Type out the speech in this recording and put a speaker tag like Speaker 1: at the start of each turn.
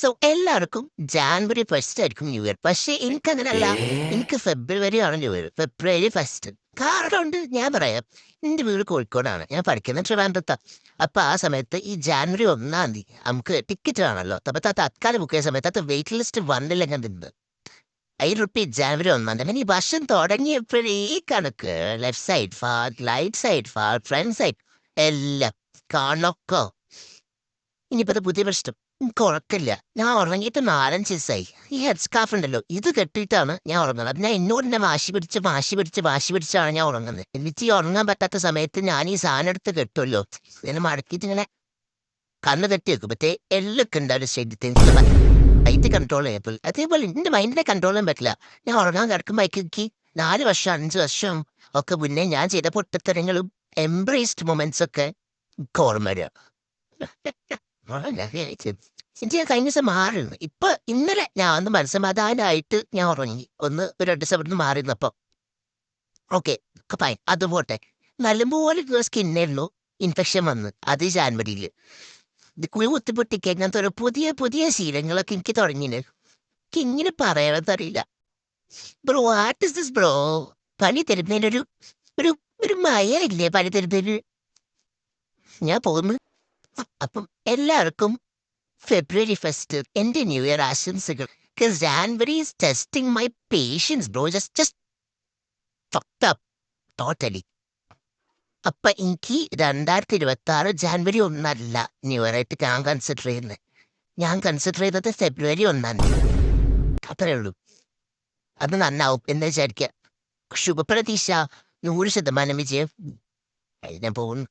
Speaker 1: So എല്ലാവർക്കും ജാനുവരി 1 ആയിരിക്കും new year. പക്ഷേ എനിക്കങ്ങനല്ല. എനിക്ക് ഫെബ്രുവരി ആണ് ന്യൂ ഇയർ. ഫെബ്രുവരി 1. കാരണമുണ്ട്, ഞാൻ പറയാം. എൻ്റെ വീട് കോഴിക്കോടാണ്. ഞാൻ പഠിക്കുന്നത് ട്രിവാൻഡ്രത്താ. അപ്പൊ ആ സമയത്ത് ഈ ജാനുവരി 1 നമുക്ക് ടിക്കറ്റ് ആണല്ലോ. അപ്പൊ തത്കാലം ബുക്ക് ചെയ്ത സമയത്ത് വെയിറ്റ് ലിസ്റ്റ് വന്നില്ലെങ്കിൽ നിന്ന് ജാനുവരി 1 ഈ വർഷം തുടങ്ങിയപ്പോഴേ ഈ കണക്ക് left side fall, right side fall, front side എല്ലാം കണക്കോ. ഇനിയിപ്പത് പുതിയ പ്രശ്നം. എനിക്ക് ഉറക്കില്ല. ഞാൻ ഉറങ്ങിയിട്ട് 4-5 ദിവസമായി. ഈ ഹെഡ് സ്കാർഫ് ഉണ്ടല്ലോ, ഇത് കെട്ടിയിട്ടാണ് ഞാൻ ഉറങ്ങുന്നത്. അത് ഞാൻ എന്നോട് തന്നെ വാശി പിടിച്ചാണ് ഞാൻ ഉറങ്ങുന്നത്. എന്നിട്ട് ഈ ഉറങ്ങാൻ പറ്റാത്ത സമയത്ത് ഞാൻ ഈ സാധനം എടുത്ത് കെട്ടുമല്ലോ, ഇങ്ങനെ മടക്കിയിട്ട് ഇങ്ങനെ കണ്ണ് കെട്ടി വെക്കും. മറ്റേ എല്ലൊക്കെ ഉണ്ട് ഒരു ശരീരത്തിൽ ലൈറ്റ് കൺട്രോൾ ചെയ്യപ്പോൾ അതേപോലെ എൻ്റെ മൈൻഡിനെ കൺട്രോൾ ചെയ്യാൻ പറ്റില്ല. ഞാൻ ഉറങ്ങാൻ കിടക്കുമ്പോൾ എനിക്ക് 4 വർഷം 5 വർഷം ഒക്കെ മുന്നേ ഞാൻ ചെയ്ത പൊട്ടത്തരങ്ങളും എംബ്രേസ്ഡ് മൊമെന്റ്സ് ഒക്കെ എനിക്ക് ഓർമ്മ വരിക. എനിക്ക് ഞാൻ കഴിഞ്ഞ ദിവസം മാറിയിരുന്നു. ഇപ്പൊ ഇന്നലെ ഞാൻ ഒന്ന് മനസ്സമാധാനമായിട്ട് ഞാൻ ഉറങ്ങി. ഒരു 2 ദിവസം ഇവിടുന്ന് മാറിയിരുന്നപ്പോ ഓക്കെ ഫൈൻ. അത് പോട്ടെ. നല്ലപോലെ സ്കിന്നായിരുന്നു ഇൻഫെക്ഷൻ വന്ന്. അത് ജാനുവരിയിൽ ഇത് കുഴി കുത്തിപ്പൊട്ടിക്ക് അങ്ങനത്തെ ഒരു പുതിയ പുതിയ ശീലങ്ങളൊക്കെ എനിക്ക് തുടങ്ങിയത്. എനിക്ക് ഇങ്ങനെ പറയാനറിയില്ല. Bro what is this bro? പനി തരുന്നതിനൊരു ഒരു ഒരു മയമില്ലേ പനി തരുന്നതിന്? ഞാൻ പോകുന്നു. അപ്പം എല്ലാവർക്കും ഫെബ്രുവരി 1 എൻ്റെ ന്യൂ ഇയർ ആശംസകൾ. January is testing my patience bro. Just fucked up totally. അപ്പൊ എനിക്ക് 2026 ജാനുവരി 1 ന്യൂ ഇയർ ആയിട്ട് ഞാൻ കൺസിഡർ ചെയ്യുന്നത്. ഞാൻ കൺസിഡർ ചെയ്തത് ഫെബ്രുവരി 1. അത്രേ ഉള്ളൂ. അത് നന്നാവും എന്ന് വിചാരിക്കുക. ശുഭപ്രതീക്ഷ 100% വിജയം. ഞാൻ പോകുന്നു.